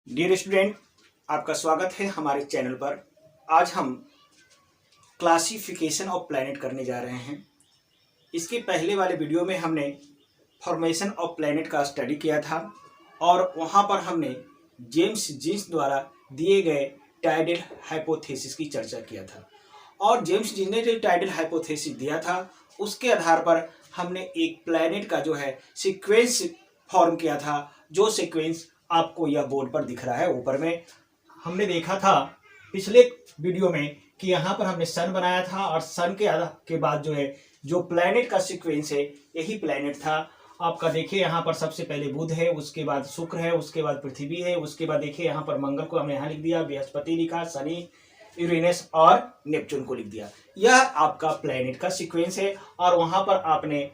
Dear student, आपका स्वागत है हमारे चैनल पर। आज हम क्लासिफिकेशन ऑफ प्लैनेट करने जा रहे हैं। इसके पहले वाले वीडियो में हमने फॉर्मेशन ऑफ प्लैनेट का स्टडी किया था और वहाँ पर हमने जेम्स जीन्स द्वारा दिए गए टाइडल हाइपोथेसिस की चर्चा किया था। और जेम्स जीन्स ने जो टाइडल हाइपोथेसिस दिया था उसके आधार पर हमने एक प्लैनेट का जो है सीक्वेंस फॉर्म किया था, जो सीक्वेंस आपको यह बोर्ड पर दिख रहा है ऊपर में। हमने देखा था पिछले वीडियो में कि यहाँ पर हमने सन बनाया था और सन के बाद जो है जो प्लैनेट का सीक्वेंस है यही प्लैनेट था। आपका देखिए यहाँ पर सबसे पहले बुध है, उसके बाद शुक्र है, उसके बाद पृथ्वी है, उसके बाद देखिए यहाँ पर मंगल को हमने यहाँ लिख दिया, बृहस्पति लिखा, शनि, यूरेनस और नेपच्यून को लिख दिया। यह आपका प्लैनेट का सीक्वेंस है और वहाँ पर आपने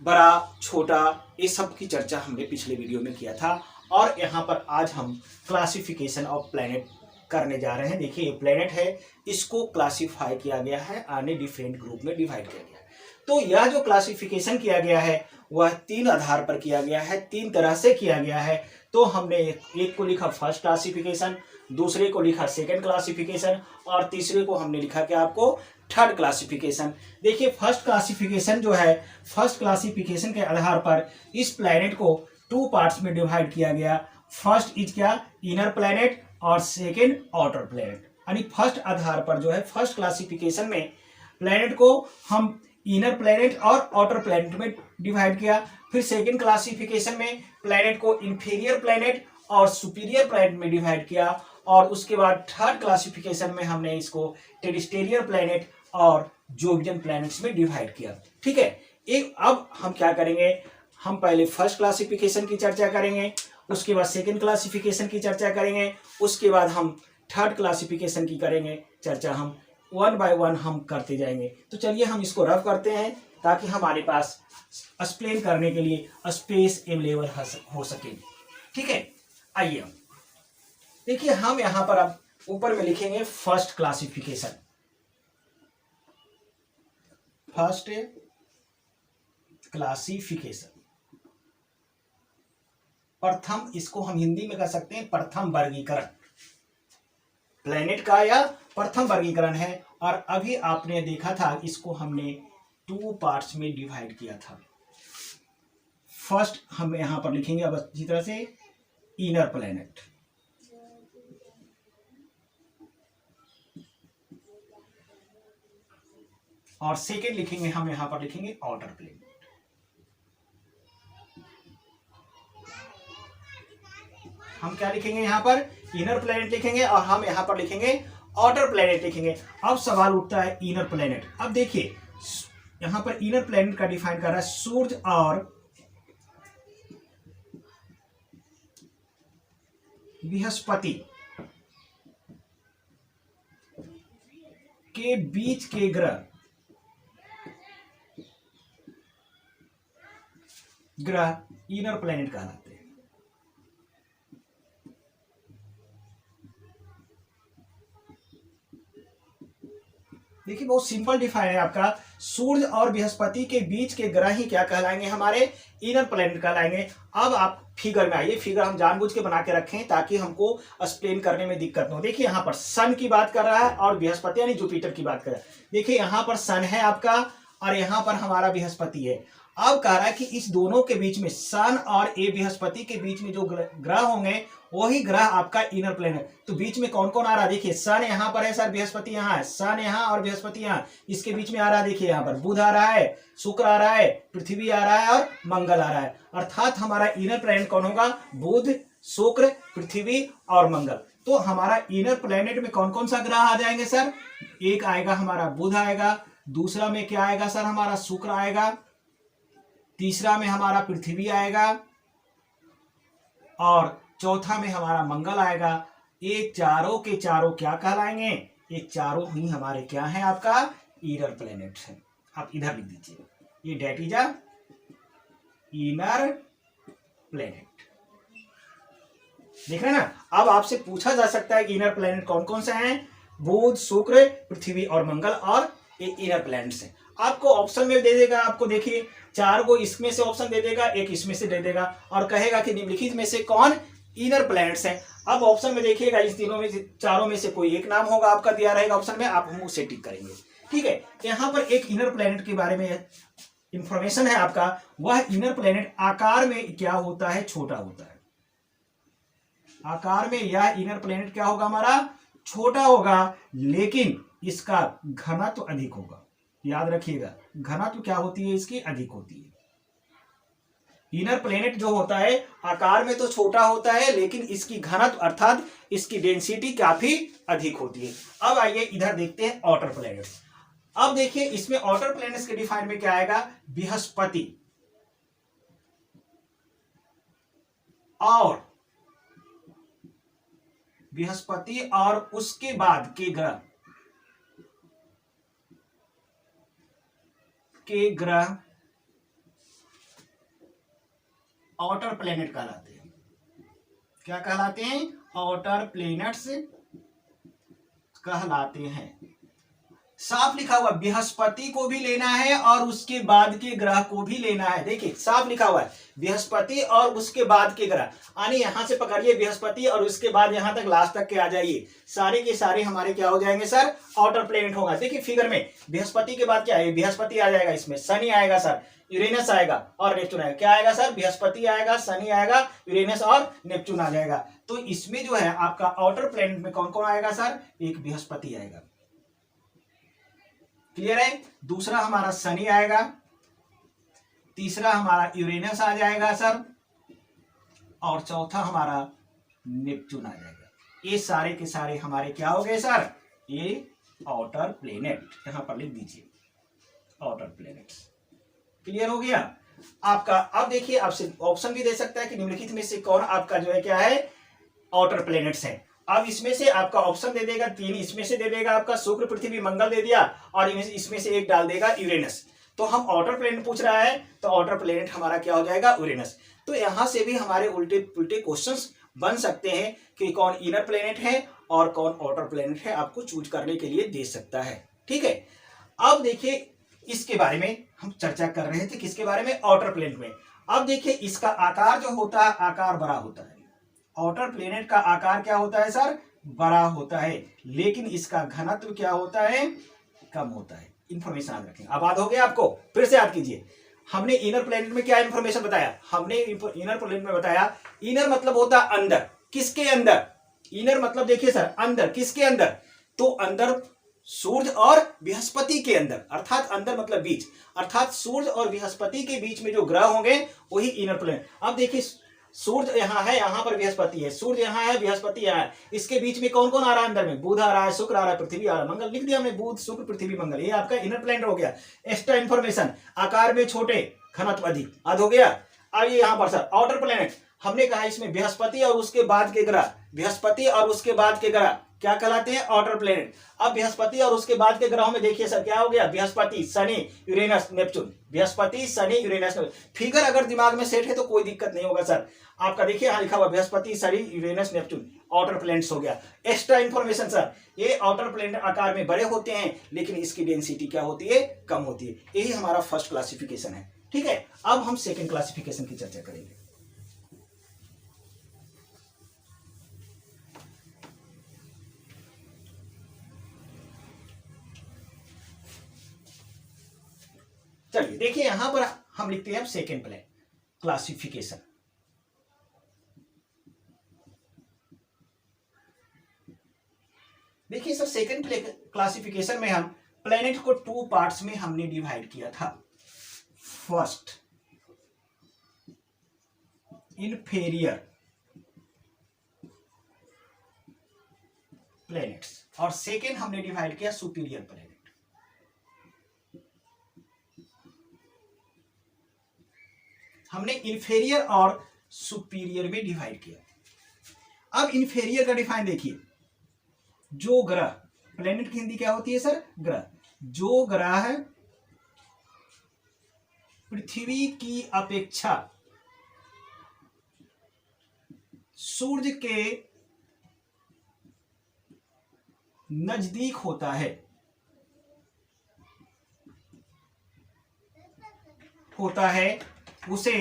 बड़ा छोटा ये सब की चर्चा हमने पिछले वीडियो में किया था। और यहाँ पर आज हम क्लासिफिकेशन ऑफ प्लैनेट करने जा रहे हैं। देखिए ये प्लैनेट है, इसको क्लासिफाई किया गया है, आने डिफरेंट ग्रुप में डिवाइड किया गया है। तो यह जो क्लासिफिकेशन किया गया है वह तीन आधार पर किया गया है, तीन तरह से किया गया है। तो हमने एक को लिखा फर्स्ट क्लासिफिकेशन, दूसरे को लिखा सेकेंड क्लासिफिकेशन और तीसरे को हमने लिखा क्या आपको थर्ड क्लासिफिकेशन। देखिए फर्स्ट क्लासिफिकेशन जो है, फर्स्ट क्लासिफिकेशन के आधार पर इस प्लैनेट को टू पार्ट्स में डिवाइड किया गया। फर्स्ट इज क्या, इनर प्लैनेट और सेकेंड आउटर प्लैनेट। यानी फर्स्ट आधार पर जो है फर्स्ट क्लासिफिकेशन में प्लैनेट को हम इनर प्लैनेट और आउटर प्लैनेट में डिवाइड किया। फिर सेकेंड क्लासिफिकेशन में प्लैनेट को इंफीरियर प्लैनेट और सुपीरियर प्लैनेट में डिवाइड किया। और उसके बाद थर्ड क्लासिफिकेशन में हमने इसको टेरेस्ट्रियल प्लैनेट और जोवियन प्लैनेट्स में डिवाइड किया। ठीक है, एक अब हम क्या करेंगे, हम पहले फर्स्ट क्लासिफिकेशन की चर्चा करेंगे, उसके बाद सेकेंड क्लासिफिकेशन की चर्चा करेंगे, उसके बाद हम थर्ड क्लासिफिकेशन की करेंगे चर्चा। हम वन बाय वन हम करते जाएंगे। तो चलिए हम इसको रफ करते हैं ताकि हमारे पास एक्सप्लेन करने के लिए स्पेस अवेलेबल हो सके। ठीक है, आइए हम देखिए, हम यहां पर अब ऊपर में लिखेंगे फर्स्ट क्लासिफिकेशन। फर्स्ट क्लासिफिकेशन, प्रथम, इसको हम हिंदी में कह सकते हैं प्रथम वर्गीकरण। प्लैनेट का या प्रथम वर्गीकरण है। और अभी आपने देखा था इसको हमने टू पार्ट्स में डिवाइड किया था। फर्स्ट हम यहां पर लिखेंगे अब अच्छी तरह से इनर प्लैनेट, और सेकेंड लिखेंगे हम यहां पर लिखेंगे आउटर प्लैनेट। हम क्या लिखेंगे यहाँ पर, इनर प्लैनेट लिखेंगे और हम यहाँ पर लिखेंगे आउटर प्लैनेट लिखेंगे। अब सवाल उठता है इनर प्लैनेट। अब देखिए यहाँ पर इनर प्लैनेट का डिफाइन कर रहा है सूर्य और बृहस्पति के बीच के ग्रह इनर प्लैनेट कहलाते हैं। देखिए बहुत सिंपल डिफाइन है आपका, सूर्य और बृहस्पति के बीच के ग्रह ही क्या कहलाएंगे, हमारे इनर प्लैनेट कहलाएंगे। अब आप फिगर में आइए, फिगर हम जानबूझ के बना के रखें ताकि हमको एक्सप्लेन करने में दिक्कत न हो। देखिए यहाँ पर सन की बात कर रहा है और बृहस्पति यानी जुपिटर की बात कर रहा है। देखिए यहाँ पर सन है आपका और यहाँ पर हमारा बृहस्पति है। अब कह रहा है कि इस दोनों के बीच में, सन और ए बृहस्पति के बीच में जो ग्रह होंगे वही ग्रह आपका इनर प्लैनेट। तो बीच में कौन कौन आ रहा है, देखिए सन यहाँ पर है सर, बृहस्पति यहाँ है, सन यहाँ और बृहस्पति यहाँ। इसके बीच में आ रहा है, देखिए यहाँ पर बुध आ रहा है, शुक्र आ रहा है, पृथ्वी आ रहा है और मंगल आ रहा है। अर्थात हमारा इनर प्लैनेट कौन होगा, बुध, शुक्र, पृथ्वी और मंगल। तो हमारा इनर प्लैनेट में कौन कौन सा ग्रह आ जाएंगे सर, एक आएगा हमारा बुध आएगा, दूसरा में क्या आएगा सर, हमारा शुक्र आएगा, तीसरा में हमारा पृथ्वी आएगा और चौथा में हमारा मंगल आएगा। ये चारों के चारों क्या कहलाएंगे, ये चारों ही हमारे क्या हैं, आपका इनर प्लैनेट है। आप इधर लिख दीजिए, ये that is a inner planet. देख रहे हैं ना। अब आपसे पूछा जा सकता है कि इनर प्लैनेट कौन कौन से हैं, बुध, शुक्र, पृथ्वी और मंगल, और ये इनर प्लैनेट्स हैं। आपको ऑप्शन में दे देगा, आपको देखिए चार को इसमें से ऑप्शन दे देगा, एक इसमें से दे देगा और कहेगा कि निम्नलिखित में से कौन इनर प्लैनेट्स हैं। अब ऑप्शन में देखिएगा, इस तीनों में चारों में से कोई एक नाम होगा आपका दिया रहेगा ऑप्शन में, आप हम उसे टिक करेंगे। ठीक है, यहाँ पर एक इनर प्लैनेट के बारे में इंफॉर्मेशन है आपका। वह इनर प्लैनेट आकार में क्या होता है, छोटा होता है। आकार में यह इनर प्लैनेट क्या होगा हमारा, छोटा होगा, लेकिन इसका घनत्व अधिक होगा। याद रखिएगा, घनत्व क्या होती है इसकी, अधिक होती है। इनर प्लैनेट जो होता है आकार में तो छोटा होता है, लेकिन इसकी घनत्व अर्थात इसकी डेंसिटी काफी अधिक होती है। अब आइए इधर देखते हैं आउटर प्लैनेट्स। अब देखिए इसमें आउटर प्लैनेट्स के डिफाइन में क्या आएगा, बृहस्पति और उसके बाद के ग्रह आउटर प्लैनेट कहलाते हैं। क्या कहलाते हैं, आउटर प्लैनेट्स कहलाते हैं। साफ लिखा हुआ, बृहस्पति को भी लेना है और उसके बाद के ग्रह को भी लेना है। देखिए साफ लिखा हुआ है, बृहस्पति और उसके बाद के ग्रह, यानी यहां से पकड़िए बृहस्पति और उसके बाद यहां तक लास्ट तक के आ जाइए, सारे के सारे हमारे क्या हो जाएंगे सर, आउटर प्लैनेट होगा। देखिए फिगर में बृहस्पति के बाद क्या है, बृहस्पति आ जाएगा, इसमें शनि आएगा सर, यूरेनस आएगा और नेपच्यून आएगा। क्या आएगा सर, बृहस्पति आएगा, शनि आएगा, यूरेनस और नेपच्यून आ जाएगा। तो इसमें जो है आपका आउटर प्लैनेट में कौन कौन आएगा सर, एक बृहस्पति आएगा। क्लियर है, दूसरा हमारा शनि आएगा, तीसरा हमारा यूरेनस आ जाएगा सर, और चौथा हमारा नेपच्यून आ जाएगा। ये सारे के सारे हमारे क्या हो गए सर, ये आउटर प्लैनेट, यहां पर लिख दीजिए आउटर प्लैनेट्स। क्लियर हो गया आपका। अब देखिए आपसे ऑप्शन भी दे सकता है कि निम्नलिखित में से कौन आपका जो है क्या है, आउटर प्लैनेट्स है। अब इसमें से आपका ऑप्शन दे देगा 3, इसमें से दे देगा आपका शुक्र, पृथ्वी, मंगल दे दिया, और इसमें से एक डाल देगा यूरेनस। तो हम आउटर प्लैनेट पूछ रहा है, तो आउटर प्लैनेट हमारा क्या हो जाएगा, यूरेनस। तो यहां से भी हमारे उल्टे पुल्टे क्वेश्चंस बन सकते हैं कि कौन इनर प्लैनेट है और कौन आउटर प्लैनेट है, आपको चूज करने के लिए दे सकता है। ठीक है, अब देखिए इसके बारे में हम चर्चा कर रहे थे, किसके बारे में, आउटर प्लैनेट में। अब देखिए इसका आकार जो होता है, आकार बड़ा होता है। आउटर प्लैनेट का आकार क्या होता है सर, बड़ा होता है, लेकिन इसका घनत्व क्या होता है, कम होता है। इंफॉर्मेशन याद रखें। अब याद हो गया आपको, फिर से याद कीजिए। हमने इनर प्लैनेट में क्या इंफॉर्मेशन बताया, हमने इनर प्लैनेट में बताया, इनर मतलब होता है अंदर। किसके अंदर, इनर मतलब देखिए सर अंदर, किसके अंदर, तो अंदर सूर्य और बृहस्पति के अंदर, अर्थात अंदर मतलब बीच, अर्थात सूर्य और बृहस्पति के बीच में जो ग्रह होंगे वही इनर प्लैनेट। अब देखिए सूर्य यहाँ है, यहाँ पर बृहस्पति है, सूर्य यहाँ है, बृहस्पति यहाँ है, इसके बीच में कौन कौन आ रहा है अंदर में, बुध आ रहा है, शुक्र आ रहा है, पृथ्वी आ रहा है, मंगल लिख दिया हमने, बुध शुक्र पृथ्वी मंगल, ये आपका इनर प्लैनेट हो गया। एक्स्ट्रा इंफॉर्मेशन, आकार में छोटे, घनत्व अधिक, याद हो गया। अब ये यहाँ पर सर आउटर प्लैनेट, हमने कहा इसमें बृहस्पति और उसके बाद के ग्रह, बृहस्पति और उसके बाद के ग्रह क्या कहलाते हैं, आउटर प्लैनेट। अब बृहस्पति और उसके बाद के ग्रहों में देखिए सर क्या हो गया, Brihaspati, Shani, Uranus, Neptune, Brihaspati, Shani, Uranus. Figure अगर दिमाग में सेट है तो कोई दिक्कत नहीं होगा सर। आपका देखिए यहाँ लिखा हुआ Brihaspati, Shani, Uranus, Neptune, outer planets हो गया। एक्स्ट्रा इंफॉर्मेशन सर, ये आउटर प्लैनेट आकार में बड़े होते हैं, लेकिन इसकी डेंसिटी क्या होती है, कम होती है। यही हमारा फर्स्ट क्लासिफिकेशन है। ठीक है, अब हम सेकेंड क्लासिफिकेशन की चर्चा करेंगे। चलिए देखिए यहां पर हम लिखते हैं सेकेंड क्लासिफिकेशन। देखिए सर सेकेंड क्लासिफिकेशन में हम प्लेनेट को 2 पार्ट्स में हमने डिवाइड किया था। फर्स्ट इंफेरियर प्लैनेट्स और सेकेंड हमने डिवाइड किया सुपीरियर प्लैनेट। हमने इंफेरियर और सुपीरियर में डिवाइड किया। अब इंफेरियर का डिफाइन देखिए, जो ग्रह, प्लैनेट की हिंदी क्या होती है सर, ग्रह, जो ग्रह पृथ्वी की अपेक्षा सूर्य के नजदीक होता है, उसे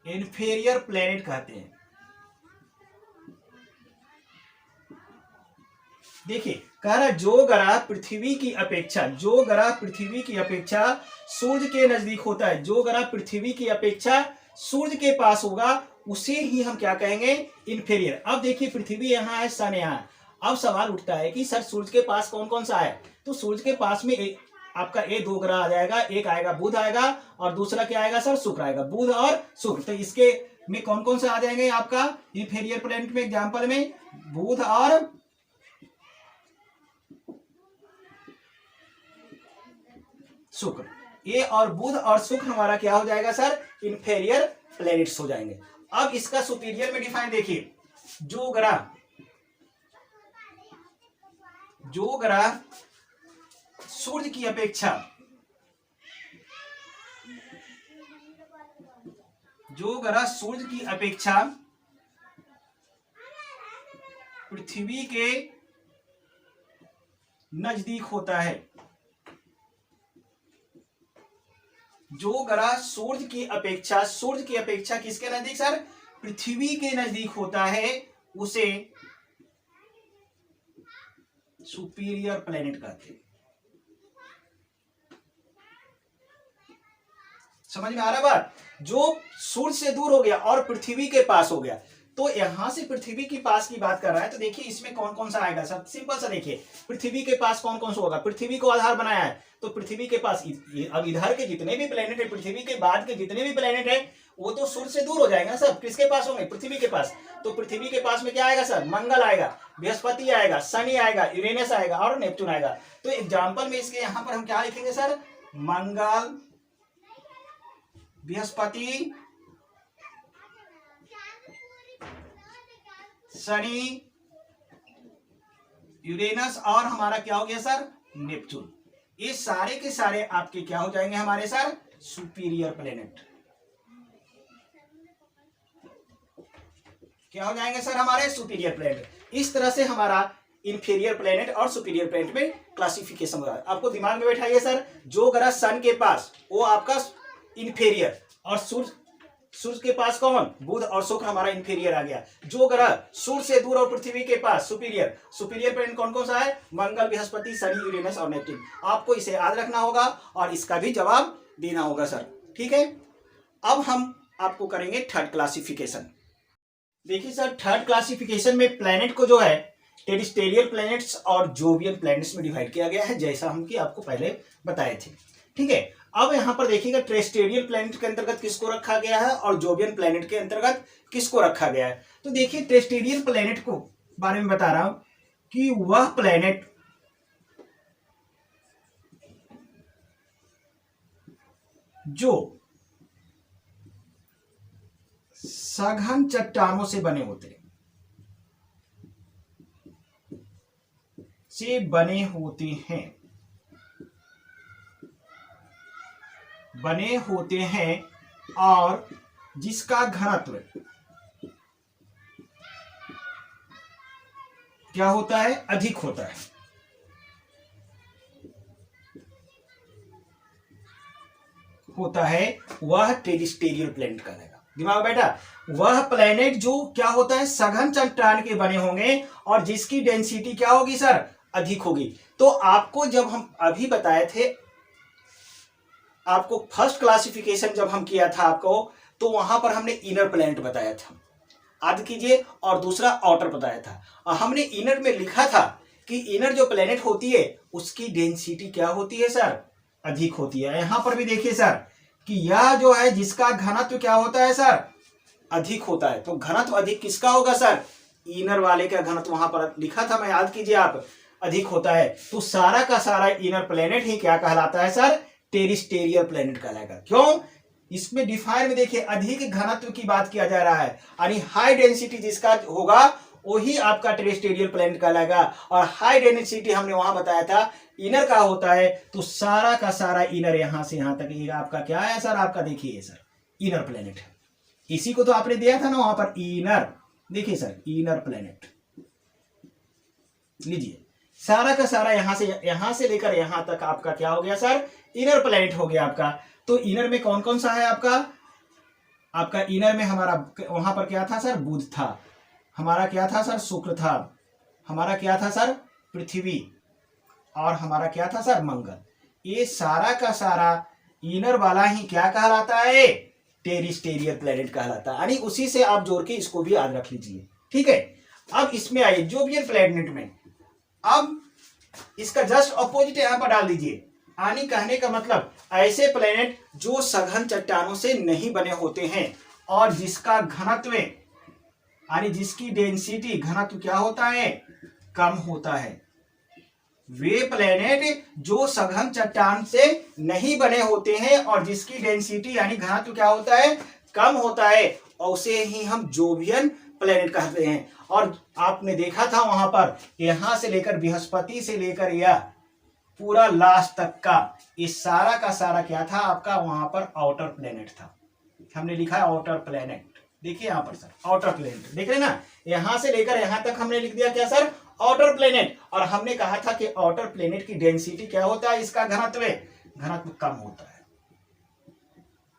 इन्फीरियर प्लेनेट कहते हैं। देखिए कह रहा जो ग्रह पृथ्वी की अपेक्षा, जो ग्रह पृथ्वी की अपेक्षा सूर्य के नजदीक होता है, जो ग्रह पृथ्वी की अपेक्षा सूर्य के पास होगा उसे ही हम क्या कहेंगे, इन्फीरियर। अब देखिए पृथ्वी यहाँ है, सन यहाँ है। अब सवाल उठता है कि सर सूर्य के पास कौन कौन सा है, तो सूर्य के पास में आपका ये दो ग्रह आ जाएगा, एक आएगा बुध आएगा और दूसरा क्या आएगा सर, शुक्र आएगा, बुध और शुक्र। तो इसके में कौन कौन से आ जाएंगे आपका इन्फीरियर प्लेनेट में, एग्जाम्पल में बुध और शुक्र। ये और बुध और शुक्र हमारा क्या हो जाएगा सर, इन्फीरियर प्लैनेट्स हो जाएंगे। अब इसका सुपीरियर में डिफाइन देखिए, जो ग्रह सूर्य की अपेक्षा, जो ग्रह सूर्य की अपेक्षा पृथ्वी के नजदीक होता है, जो ग्रह सूर्य की अपेक्षा किसके नजदीक सर, पृथ्वी के नजदीक होता है, उसे सुपीरियर प्लैनेट कहते हैं। समझ में आ रहा बात, जो सूर्य से दूर हो गया और पृथ्वी के पास हो गया, तो यहां से पृथ्वी के पास की बात कर रहा है। तो देखिए इसमें कौन कौन सा आएगा सब सिंपल सा, देखिए पृथ्वी के पास कौन कौन सा होगा, पृथ्वी को आधार बनाया है तो पृथ्वी के पास अब इधर के जितने भी प्लेनेट है, पृथ्वी के बाद के जितने भी प्लेनेट है वो तो सूर्य से दूर हो जाएगा सब, किसके पास होंगे, पृथ्वी के पास। तो पृथ्वी के पास में क्या आएगा सर, मंगल आएगा, बृहस्पति आएगा, शनि आएगा, यूरेनस आएगा और नेपच्यून आएगा। तो एग्जाम्पल में इसके यहाँ पर हम क्या लिखेंगे सर, मंगल, बृहस्पति, शनि, यूरेनस और हमारा क्या हो गया सर, नेपच्यून। ये सारे के सारे आपके क्या हो जाएंगे हमारे सर, सुपीरियर प्लेनेट। क्या हो जाएंगे सर हमारे, सुपीरियर प्लेनेट। इस तरह से हमारा इंफीरियर प्लेनेट और सुपीरियर प्लेनेट में क्लासिफिकेशन हो रहा है। आपको दिमाग में बैठाइए सर, जो ग्रह सन के पास वो आपका इंफीरियर, और सूर्य के पास कौन, बुध और शुक्र हमारा इंफीरियर आ गया। जो ग्रह सूर्य से दूर और पृथ्वी के पास सुपीरियर, सुपीरियर प्लेनेट कौन कौन सा है, मंगल, बृहस्पति, शनि, यूरेनस और नेपच्यून। आपको इसे याद रखना होगा और इसका भी जवाब देना होगा सर, ठीक है। अब हम आपको करेंगे थर्ड क्लासिफिकेशन। देखिए सर, थर्ड क्लासिफिकेशन में प्लेनेट को जो है टेरेस्ट्रियल प्लैनेट्स और जोवियन प्लैनेट्स में डिवाइड किया गया है, जैसा हम कि आपको पहले बताए थे, ठीक है। अब यहां पर देखिएगा टेरेस्ट्रियल प्लैनेट के अंतर्गत किसको रखा गया है और जोवियन प्लैनेट के अंतर्गत किसको रखा गया है। तो देखिए टेरेस्ट्रियल प्लैनेट को बारे में बता रहा हूं कि वह प्लैनेट जो सघन चट्टानों से बने होते हैं और जिसका घनत्व क्या होता है, अधिक होता है। वह टेरेस्ट्रियल प्लैनेट कहलाएगा। दिमाग बैठा, वह प्लैनेट जो क्या होता है, सघन चट्टान के बने होंगे और जिसकी डेंसिटी क्या होगी सर, अधिक होगी। तो आपको जब हम अभी बताए थे, आपको फर्स्ट क्लासिफिकेशन जब हम किया था आपको, तो वहां पर हमने इनर प्लैनेट बताया था, याद कीजिए, और दूसरा आउटर बताया था। और हमने इनर में लिखा था कि इनर जो प्लैनेट होती है उसकी डेंसिटी क्या होती है सर, अधिक होती है। यहां पर भी देखिए सर कि यह जो है जिसका घनत्व क्या होता है सर, अधिक होता है। तो घनत्व अधिक किसका होगा सर, इनर वाले का घनत्व वहां पर लिखा था मैं, याद कीजिए आप, अधिक होता है। तो सारा का सारा इनर प्लैनेट ही क्या कहलाता है सर, टेरेस्ट्रियल प्लैनेट कहलाएगा। क्यों, इसमें डिफाइन में देखिए अधिक घनत्व की बात किया जा रहा है, यानी हाई डेंसिटी जिसका होगा वही आपका टेरेस्ट्रियल प्लैनेट कहलाएगा। और हाई डेंसिटी हमने वहां बताया था इनर का होता है। तो सारा का सारा इनर यहां से यहां तक ये आपका क्या है सर, आपका देखिए सर इनर प्लैनेट है। इसी को तो आपने दिया था ना वहां पर इनर, देखिए सर इनर प्लैनेट लीजिए, सारा का सारा यहां से लेकर यहां तक आपका क्या हो गया सर, इनर प्लैनेट हो गया आपका। तो इनर में कौन कौन सा है आपका, आपका इनर में हमारा वहां पर क्या था सर, बुध था, हमारा क्या था सर, शुक्र था, हमारा क्या था सर, पृथ्वी, और हमारा क्या था सर, मंगल। ये सारा का सारा इनर वाला ही क्या कहलाता है, टेरिस्टेरियल प्लेनेट कहलाता है। यानी उसी से आप जोड़ के इसको भी याद रख लीजिए, ठीक है। अब इसमें आइए जोवियन प्लेनेट में, अब इसका जस्ट अपोजिट यहां पर डाल दीजिए। यानी कहने का मतलब ऐसे प्लेनेट जो सघन चट्टानों से नहीं बने होते हैं और जिसका घनत्व यानी जिसकी डेंसिटी घनत्व क्या होता है, कम होता है। वे प्लेनेट जो सघन चट्टान से नहीं बने होते हैं और जिसकी डेंसिटी यानी घनत्व क्या होता है, कम होता है, और उसे ही हम जोवियन प्लेनेट कहते हैं। और आपने देखा था वहां पर यहां से लेकर बृहस्पति से लेकर यह पूरा लास्ट तक का इस सारा का सारा क्या था आपका, वहां पर आउटर प्लेनेट था। हमने लिखा है आउटर प्लेनेट, देखिए यहां पर सर आउटर प्लेनेट, देख रहे ना, यहां से लेकर यहां तक हमने लिख दिया क्या सर, आउटर प्लेनेट। और हमने कहा था कि आउटर प्लेनेट की डेंसिटी क्या होता है, इसका घनत्व कम होता है,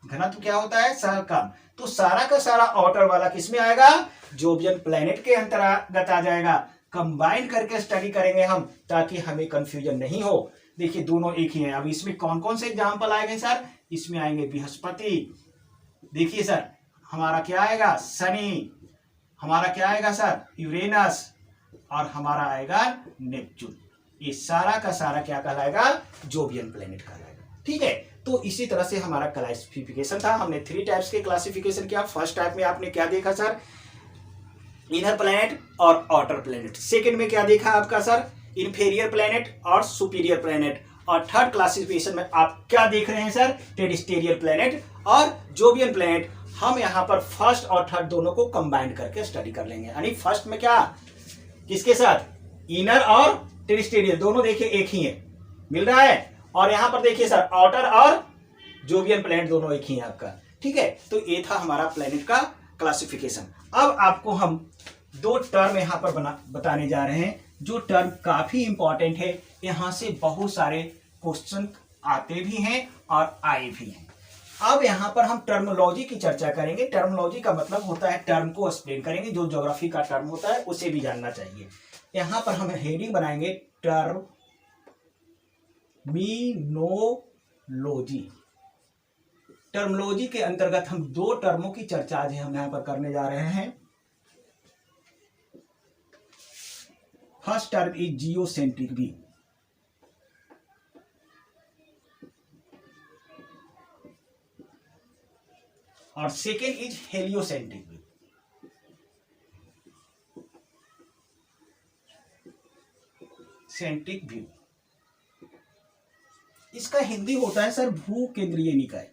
घनत्व क्या होता है सर, कम। तो सारा का सारा आउटर वाला किसमें आएगा, जोवियन प्लेनेट के अंतर्गत आ जाएगा। कंबाइन करके स्टडी करेंगे हम ताकि हमें कंफ्यूजन नहीं हो। देखिए दोनों एक ही हैं। अब इसमें कौन कौन से एग्जाम्पल आएंगे सर, इसमें आएंगे बृहस्पति, देखिए सर हमारा क्या आएगा, शनि, हमारा क्या आएगा सर, यूरेनस, और हमारा आएगा नेपच्यून। ये सारा का सारा क्या कहलाएगा, जोवियन प्लेनेट कहलाएगा, ठीक है। तो इसी तरह से हमारा क्लासिफिकेशन था। हमने 3 टाइप्स के क्लासिफिकेशन किया। फर्स्ट टाइप में आपने क्या देखा सर, इनर प्लेनेट और आउटर प्लेनेट। सेकंड में क्या देखा आपका सर, इंफेरियर प्लेनेट और सुपीरियर प्लेनेट। और थर्ड क्लासिफिकेशन में आप क्या देख रहे हैं सर, टेरिस्टेरियल प्लेनेट और जोवियन प्लेनेट। हम यहाँ पर फर्स्ट और थर्ड दोनों को कंबाइन करके स्टडी कर लेंगे। यानी फर्स्ट में क्या, किसके साथ, इनर और टेरिस्टेरियल दोनों देखिए एक ही है, मिल रहा है। और यहां पर देखिए सर आउटर और जोवियन प्लेनेट दोनों एक ही है आपका, ठीक है। तो ये था हमारा प्लेनेट का क्लासिफिकेशन। अब आपको हम 2 टर्म यहां पर बताने जा रहे हैं, जो टर्म काफी इंपॉर्टेंट है। यहां से बहुत सारे क्वेश्चन आते भी हैं और आए भी हैं। अब यहां पर हम टर्मोलॉजी की चर्चा करेंगे। टर्मोलॉजी का मतलब होता है टर्म को एक्सप्लेन करेंगे, जो ज्योग्राफी का टर्म होता है उसे भी जानना चाहिए। यहां पर हम हेडिंग बनाएंगे टर्मिनोलॉजी। टर्मोलॉजी के अंतर्गत हम 2 टर्मों की चर्चा आज हम यहां पर करने जा रहे हैं। First term is geocentric view, और second is heliocentric view. Centric view, इसका हिंदी होता है सर भू केंद्रीय निकाय।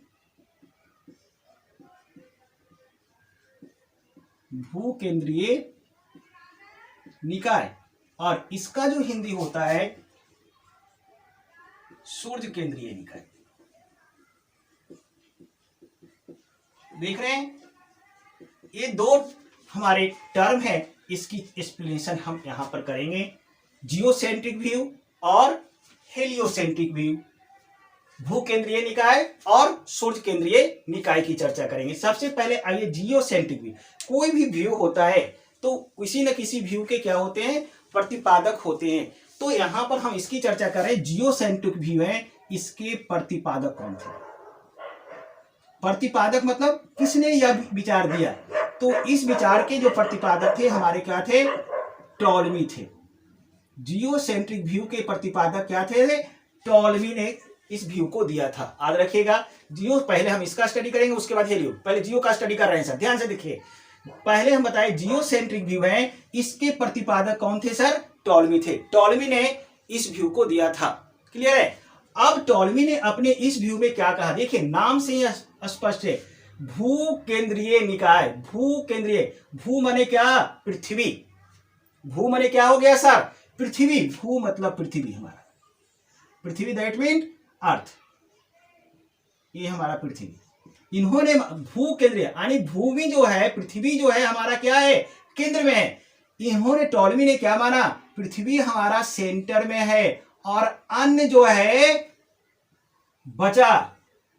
भू केंद्रीय निकाय, और इसका जो हिंदी होता है सूर्य केंद्रीय निकाय। देख रहे हैं, ये 2 हमारे टर्म है, इसकी एक्सप्लेनेशन हम यहां पर करेंगे। जियोसेंट्रिक व्यू और हेलियोसेंट्रिक व्यू, भू केंद्रीय निकाय और सूर्य केंद्रीय निकाय की चर्चा करेंगे। सबसे पहले आइए जियोसेंट्रिक व्यू। कोई भी व्यू होता है तो किसी न किसी व्यू के क्या होते हैं, प्रतिपादक होते हैं। तो यहां पर हम इसकी चर्चा करें, जियोसेंट्रिक व्यू है, इसके प्रतिपादक कौन थे। प्रतिपादक मतलब किसने यह विचार दिया, तो इस विचार के जो प्रतिपादक थे हमारे क्या थे, टॉलमी थे। जियोसेंट्रिक व्यू के प्रतिपादक क्या थे, टॉलमी ने इस व्यू को दिया था। याद रखिएगा, जियो पहले हम इसका स्टडी करेंगे, उसके बाद हेलियो। पहले जियो का स्टडी कर रहे हैं सर, ध्यान से देखिए। पहले हम बताए जियोसेंट्रिक व्यू है, इसके प्रतिपादक कौन थे सर, टॉलमी थे। टॉलमी ने इस व्यू को दिया था, क्लियर है। अब टॉलमी ने अपने इस व्यू में क्या कहा, देखिए नाम से ही स्पष्ट है, भू केंद्रीय निकाय। भू केंद्रीय, भू माने क्या, पृथ्वी। भू माने क्या हो गया सर, पृथ्वी। भू मतलब पृथ्वी, हमारा पृथ्वी, दैट मीन अर्थ, ये हमारा पृथ्वी। इन्होंने भू केंद्रीय यानी भूमि जो है, पृथ्वी जो है हमारा क्या है, केंद्र में है। इन्होंने, टॉलमी ने क्या माना, पृथ्वी हमारा सेंटर में है और अन्य जो है बचा।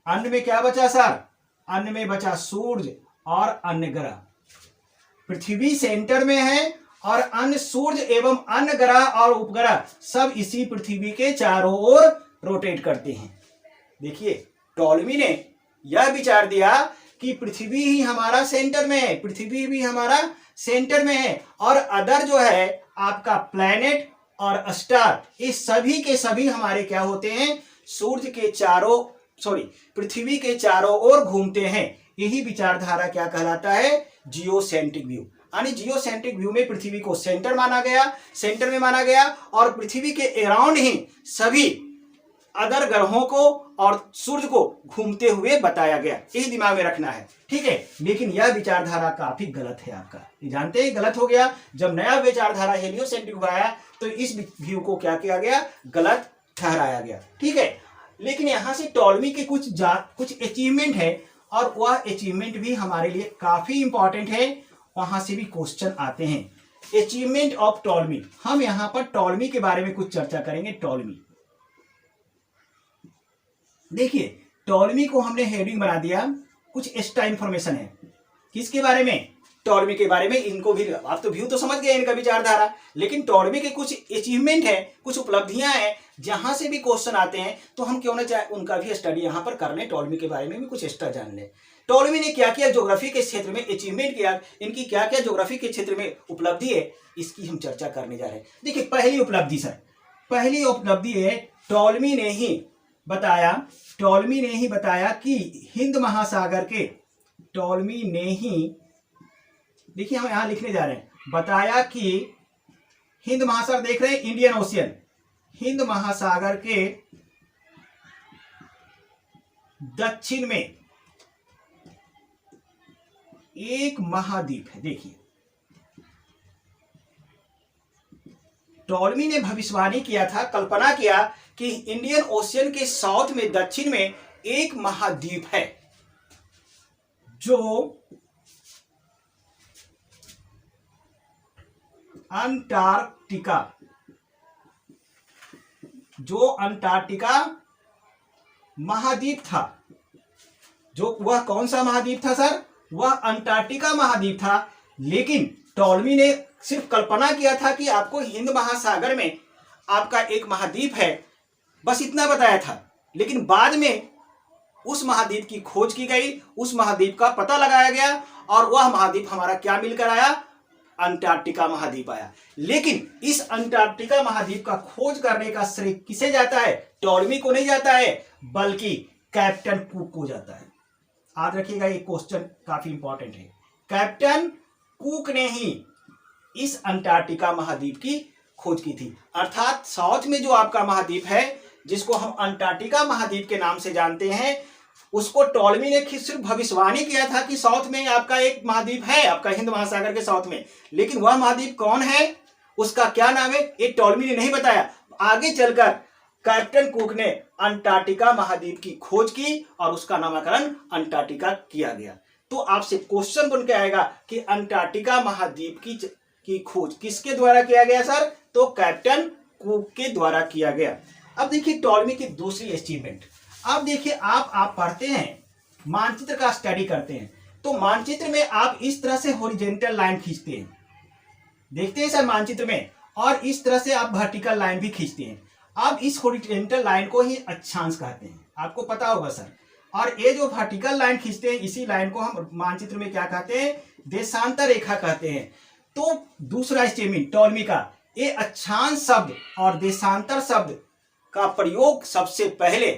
अन्य में क्या बचा सर, अन्य में बचा सूर्य और अन्य ग्रह। पृथ्वी सेंटर में है और अन्य सूर्य एवं अन्य ग्रह और उपग्रह सब इसी पृथ्वी के चारों ओर रोटेट करते हैं। देखिए, टॉलमी ने यह विचार दिया कि पृथ्वी ही हमारा सेंटर में है, पृथ्वी भी हमारा सेंटर में है और अदर जो है आपका प्लैनेट और स्टार, ये सभी के सभी हमारे क्या होते हैं, सूर्य के चारों पृथ्वी के चारों ओर घूमते हैं। यही विचारधारा क्या कहलाता है, जियोसेंट्रिक व्यू। यानी जियोसेंट्रिक व्यू में पृथ्वी को सेंटर में माना गया और पृथ्वी के अराउंड ही सभी अदर ग्रहों को और सूर्य को घूमते हुए बताया गया। यही दिमाग में रखना है, ठीक है। लेकिन यह विचारधारा काफी गलत है आपका, ये जानते हैं गलत हो गया। जब नया विचारधारा हेलियोसेंट्रिक आया तो इस व्यू को क्या किया गया, गलत ठहराया गया, ठीक है। लेकिन यहां से टॉलमी के कुछ अचीवमेंट है और वह अचीवमेंट भी हमारे लिए काफी इंपॉर्टेंट है, वहां से भी क्वेश्चन आते हैं। अचीवमेंट ऑफ टॉलमी, हम यहां पर टॉलमी के बारे में कुछ चर्चा करेंगे। टॉलमी, देखिए टॉलमी को हमने हेडिंग बना दिया, कुछ एक्स्ट्रा इंफॉर्मेशन है किसके बारे में, टॉलमी के बारे में। इनको भी आप तो व्यू तो समझ गए इनका विचारधारा, लेकिन टॉलमी के कुछ अचीवमेंट है, कुछ उपलब्धियां हैं, जहां से भी क्वेश्चन आते हैं तो हम क्यों ना चाहे उनका भी स्टडी यहां पर कर लें, टॉलमी के बारे में भी कुछ एक्स्ट्रा जान लें। टॉलमी ने क्या किया ज्योग्राफी के क्षेत्र में, अचीवमेंट किया, इनकी क्या क्या ज्योग्राफी के क्षेत्र में उपलब्धि है, इसकी हम चर्चा करने जा रहे हैं। देखिए पहली उपलब्धि सर, पहली उपलब्धि है टॉलमी ने ही बताया कि हिंद महासागर के, टॉलमी ने ही, देखिए हम यहां लिखने जा रहे हैं, बताया कि हिंद महासागर, देख रहे हैं इंडियन ओशियन, हिंद महासागर के दक्षिण में एक महाद्वीप है। देखिए टॉलमी ने भविष्यवाणी किया था, कल्पना किया कि इंडियन ओशियन के साउथ में, दक्षिण में एक महाद्वीप है जो अंटार्कटिका महाद्वीप था। जो वह कौन सा महाद्वीप था सर, वह अंटार्कटिका महाद्वीप था। लेकिन टॉलमी ने सिर्फ कल्पना किया था कि आपको हिंद महासागर में आपका एक महाद्वीप है, बस इतना बताया था। लेकिन बाद में उस महाद्वीप की खोज की गई, उस महाद्वीप का पता लगाया गया और वह महाद्वीप हमारा क्या मिलकर आया, अंटार्कटिका महाद्वीप आया। लेकिन इस अंटार्कटिका महाद्वीप का खोज करने का श्रेय किसे जाता है, टॉलमी को नहीं जाता है, बल्कि कैप्टन कुक को जाता है। याद रखिएगा, ये क्वेश्चन काफी इंपॉर्टेंट है। कैप्टन कुक ने ही इस अंटार्कटिका महाद्वीप की खोज की थी। अर्थात साउथ में जो आपका महाद्वीप है, जिसको हम अंटार्कटिका महाद्वीप के नाम से जानते हैं, उसको टॉलमी ने सिर्फ भविष्यवाणी किया था कि साउथ में आपका एक महाद्वीप है, आपका हिंद महासागर के साउथ में। लेकिन वह महाद्वीप कौन है, उसका क्या नाम है, ये टॉलमी ने नहीं बताया। आगे चलकर कैप्टन कुक ने अंटार्कटिका महाद्वीप की खोज की और उसका नामकरण अंटार्कटिका किया गया। तो आपसे क्वेश्चन बन के आएगा कि अंटार्कटिका महाद्वीप की खोज किसके द्वारा किया गया सर, तो कैप्टन कुक के द्वारा किया गया। अब देखिए टॉलमी की दूसरी अचीवमेंट। अब देखिए आप पढ़ते हैं, मानचित्र का स्टडी करते हैं, तो मानचित्र में आप इस तरह से हॉरिजॉन्टल लाइन खींचते हैं, देखते हैं सर मानचित्र में, और इस तरह से आप वर्टिकल लाइन भी खींचते हैं। अब इस हॉरिजॉन्टल लाइन को ही अक्षांश कहते हैं, आपको पता होगा सर। और ये जो वर्टिकल लाइन खींचते हैं, इसी लाइन को हम मानचित्र में क्या कहते हैं, देशांतर रेखा कहते हैं। तो दूसरा अचीवमेंट टॉलमी का, ये अक्षांश शब्द और देशांतर शब्द का प्रयोग सबसे पहले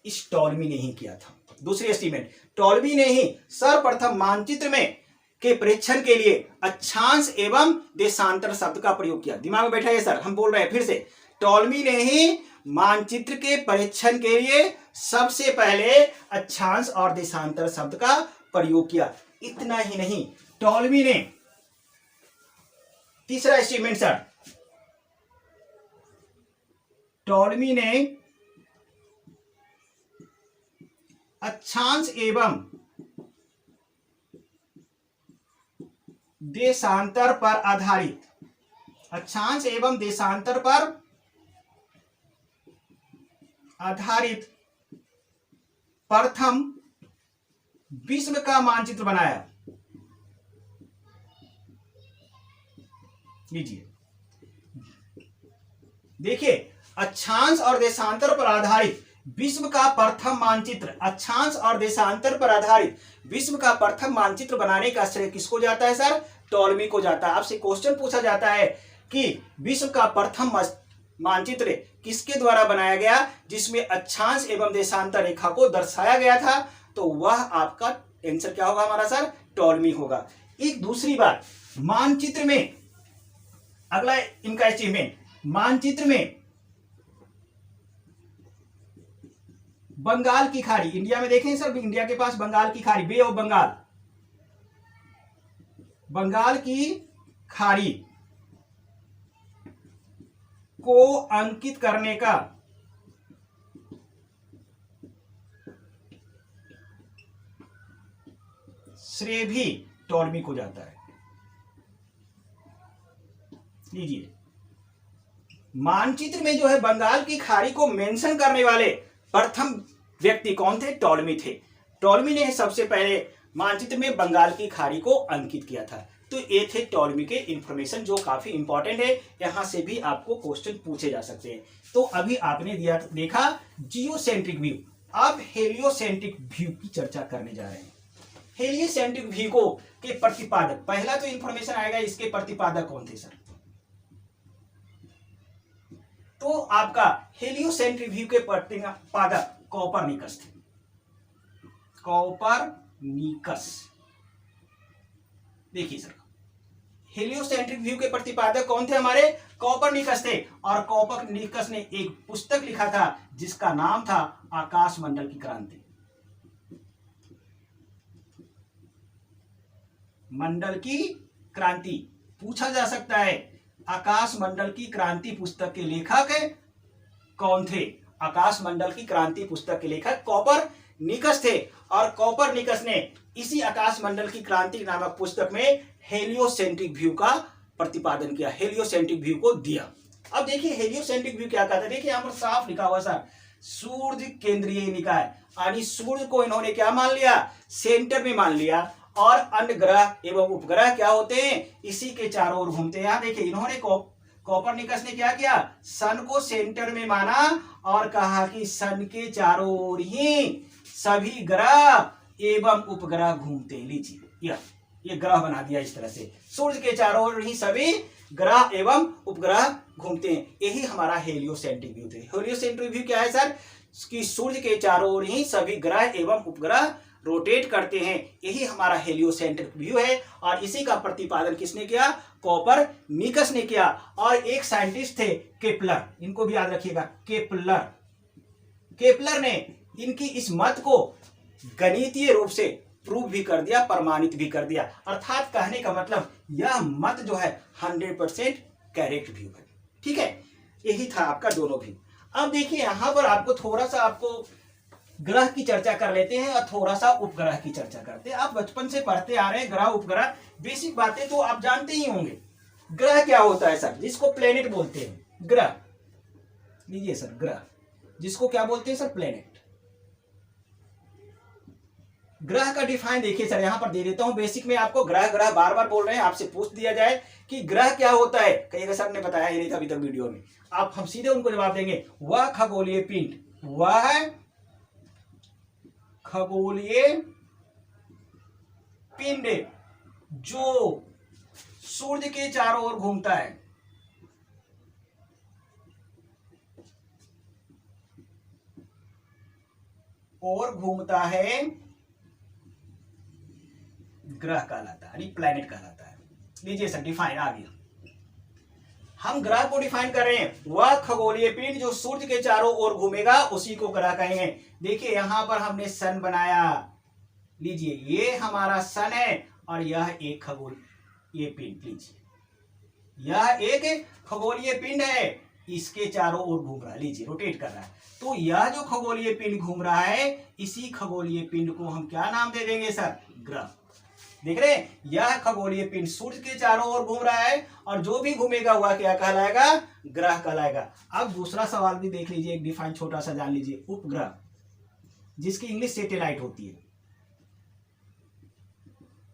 इस टॉलमी ने ही किया था। दूसरी अचीवमेंट, टॉलमी ने ही सर्वप्रथम मानचित्र में के परीक्षण के लिए अक्षांश एवं देशांतर शब्द का प्रयोग किया। दिमाग में बैठा है सर, हम बोल रहे हैं फिर से, टॉलमी ने ही मानचित्र के परीक्षण के लिए सबसे पहले अक्षांश और देशांतर शब्द का प्रयोग किया। इतना ही नहीं, टॉलमी ने तीसरा अचीवमेंट सर, टॉलमी ने अक्षांश एवं देशांतर पर आधारित, अक्षांश एवं देशांतर पर आधारित प्रथम विश्व का मानचित्र बनाया। लीजिए देखिए, अक्षांश और देशांतर पर आधारित विश्व का प्रथम मानचित्र, अक्षांश और देशांतर पर आधारित विश्व का प्रथम मानचित्र बनाने का श्रेय किसको जाता है सर? टॉलमी को जाता है। आपसे क्वेश्चन पूछा जाता है कि विश्व का प्रथम मानचित्र किसके द्वारा बनाया गया, जिसमें अक्षांश एवं देशांतर रेखा को दर्शाया गया था, तो वह आपका आंसर क्या होगा हमारा सर? टॉलमी होगा। एक दूसरी बात, मानचित्र में अगला इनका अचीवमेंट, मानचित्र में बंगाल की खाड़ी, इंडिया में देखें सर, इंडिया के पास बंगाल की खाड़ी, बे ऑफ बंगाल, बंगाल की खाड़ी को अंकित करने का श्रेय भी टॉलमी को जाता है। लीजिए, मानचित्र में जो है बंगाल की खाड़ी को मेंशन करने वाले प्रथम व्यक्ति कौन थे? टॉलमी थे। टॉलमी ने सबसे पहले मानचित्र में बंगाल की खाड़ी को अंकित किया था। तो ये थे टॉलमी के इंफॉर्मेशन जो काफी इंपॉर्टेंट है, यहां से भी आपको क्वेश्चन पूछे जा सकते हैं। तो अभी आपने देखा जियोसेंट्रिक व्यू, अब हेलियोसेंट्रिक व्यू की चर्चा करने जा रहे हैं। हेलियोसेंट्रिक व्यू को के प्रतिपादक, पहला तो इंफॉर्मेशन आएगा इसके प्रतिपादक कौन थे सर? तो आपका हेलियोसेंट्रिक व्यू के प्रतिपादक कोपरनिकस थे। कोपरनिकस, देखिए सर, हेलियोसेंट्रिक व्यू के प्रतिपादक कौन थे हमारे? कोपरनिकस थे। और कोपरनिकस ने एक पुस्तक लिखा था जिसका नाम था आकाशमंडल की क्रांति। मंडल की क्रांति पूछा जा सकता है, आकाशमंडल की क्रांति पुस्तक के लेखक कौन थे? आकाशमंडल की क्रांति पुस्तक के लेखक कोपरनिकस थे। और कोपरनिकस ने इसी आकाशमंडल की क्रांति नामक पुस्तक में हेलियोसेंट्रिक व्यू का प्रतिपादन किया, हेलियोसेंट्रिक व्यू को दिया। अब देखिए हेलियोसेंट्रिक व्यू क्या कहता है, देखिए यहां पर साफ लिखा हुआ सर, सूर्य केंद्रीय निकाय, यानी सूर्य को इन्होंने क्या मान लिया? सेंटर में मान लिया। और अन्य ग्रह एवं उपग्रह क्या होते हैं? इसी के चारों ओर घूमते हैं। यहां देखिए इन्होंने कोपरनिकस ने क्या किया? सन को सेंटर में माना और कहा कि सन के चारों ओर ही सभी ग्रह एवं उपग्रह घूमते हैं। लीजिए ये ग्रह बना दिया इस तरह से, सूर्य के चारों ओर ही सभी ग्रह एवं उपग्रह घूमते हैं। यही हमारा हेलियोसेंट्रिक व्यू थे। हेलियोसेंट्रिक व्यू क्या है सर? कि सूर्य के चारों ओर ही सभी ग्रह एवं उपग्रह रोटेट करते हैं, यही हमारा हेलियोसेंट्रिक व्यू है। और इसी का प्रतिपादन किसने किया? कोपरनिकस ने किया। और एक साइंटिस्ट थे केपलर, इनको भी याद रखिएगा, केपलर ने इनकी इस मत को गणितीय रूप से प्रूव भी कर दिया, प्रमाणित भी कर दिया। अर्थात कहने का मतलब यह मत जो है 100% करेक्ट व्यू है। ठीक है, यही था आपका दोनों व्यू। अब देखिए यहां पर आपको थोड़ा सा आपको ग्रह की चर्चा कर लेते हैं और थोड़ा सा उपग्रह की चर्चा करते हैं। आप बचपन से पढ़ते आ रहे हैं ग्रह उपग्रह, बेसिक बातें तो आप जानते ही होंगे। ग्रह क्या होता है सर? जिसको प्लेनेट बोलते हैं, ग्रह। लीजिए सर, ग्रह जिसको क्या बोलते हैं सर? प्लेनेट। ग्रह का डिफाइन देखिए सर, यहां पर दे देता हूं बेसिक में आपको। ग्रह बार बार बोल रहे हैं, आपसे पूछ दिया जाए कि ग्रह क्या होता है, कई सर ने बताया ही नहीं था अभी तक वीडियो में, आप हम सीधे उनको जवाब देंगे, वह खगोलीय पिंड, वह खगोलीय पिंड जो सूर्य के चारों ओर घूमता है। और घूमता है, ग्रह कहलाता है, यानी प्लैनेट कहलाता है। लीजिए सर, डिफाइन आ गया। हम ग्रह को डिफाइन कर रहे हैं, वह खगोलीय पिंड जो सूर्य के चारों ओर घूमेगा उसी को ग्रह कहेंगे। देखिए यहां पर हमने सन बनाया, लीजिए ये हमारा सन है और यह एक खगोलीय पिंड। लीजिए यह एक खगोलीय पिंड है, इसके चारों ओर घूम रहा है, लीजिए रोटेट कर रहा है। तो यह जो खगोलीय पिंड घूम रहा है, इसी खगोलीय पिंड को हम क्या नाम दे देंगे सर? ग्रह। देख रहे हैं, यह खगोलीय पिंड सूर्य के चारों ओर घूम रहा है और जो भी घूमेगा वह क्या कहलाएगा? ग्रह कहलाएगा। अब दूसरा सवाल भी देख लीजिए, एक डिफाइन छोटा सा जान लीजिए। उपग्रह, जिसकी इंग्लिश सैटेलाइट होती है,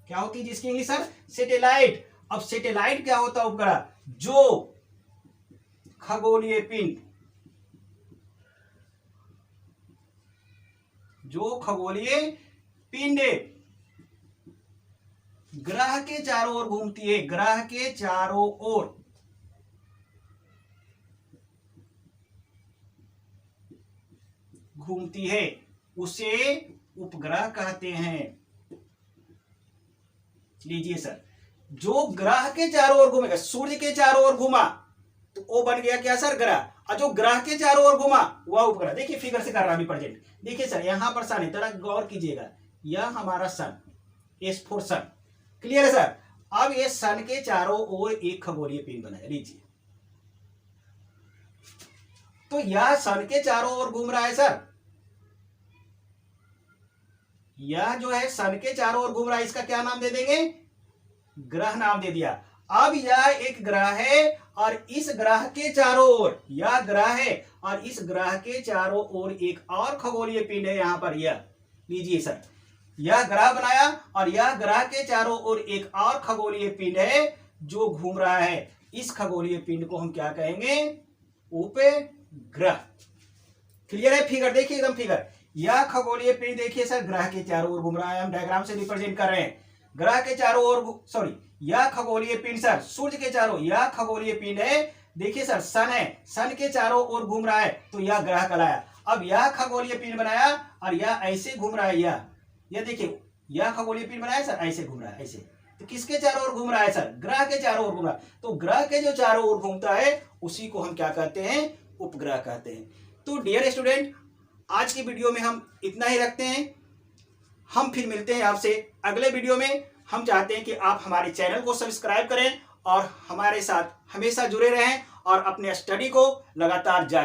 क्या होती है जिसकी इंग्लिश सर? सैटेलाइट। अब सैटेलाइट क्या होता है? उपग्रह जो खगोलीय पिंड, जो खगोलीय पिंड ग्रह के चारों ओर घूमती है, ग्रह के चारों ओर घूमती है, उसे उपग्रह कहते हैं। लीजिए सर, जो ग्रह के चारों ओर घूमेगा, सूर्य के चारों ओर घूमा तो वो बन गया क्या सर? ग्रह। और जो ग्रह के चारों ओर घूमा वह उपग्रह। देखिए फिगर से कर रहा हूं प्रेजेंट। देखिए सर, यहां पर सन है, थोड़ा गौर कीजिएगा, यह हमारा सन, S4 सन। क्लियर है सर? अब ये सन के चारों ओर एक खगोलीय पिंड बनाया। लीजिए, तो यह सन के चारों ओर घूम रहा है सर, यह जो है सन के चारों ओर घूम रहा है, इसका क्या नाम दे देंगे? ग्रह नाम दे दिया। अब यह एक ग्रह है और इस ग्रह के चारों ओर, यह ग्रह है और इस ग्रह के चारों ओर एक और खगोलीय पिंड है यहां पर। यह लीजिए सर, यह ग्रह बनाया और यह ग्रह के चारों ओर एक और खगोलीय पिंड है जो घूम रहा है। इस खगोलीय पिंड को हम क्या कहेंगे? उपग्रह। क्लियर है? फिगर देखिए, एकदम फिगर। यह खगोलीय पिंड देखिए सर, ग्रह के चारों ओर घूम रहा है, हम डायग्राम से रिप्रेजेंट कर रहे हैं। ग्रह के चारों ओर, सॉरी, यह खगोलीय पिंड सर सूर्य के चारों, यह खगोलीय पिंड है, देखिए सर सन है, सन के चारों ओर घूम रहा है तो यह ग्रह कहलाया। अब यह खगोलीय पिंड बनाया और यह ऐसे घूम रहा है, यह देखिए, यह खगोलीय पिंड बनाया सर, ऐसे घूम रहा है, ऐसे। तो किसके चारों ओर घूम रहा है सर? ग्रह के चारों ओर घूम रहा है। तो ग्रह के जो चारों ओर घूमता है उसी को हम क्या कहते हैं? उपग्रह कहते हैं। तो डियर स्टूडेंट, आज की वीडियो में हम इतना ही रखते हैं। हम फिर मिलते हैं आपसे अगले वीडियो में। हम चाहते हैं कि आप हमारे चैनल को सब्सक्राइब करें और हमारे साथ हमेशा जुड़े रहें और अपने स्टडी को लगातार जारी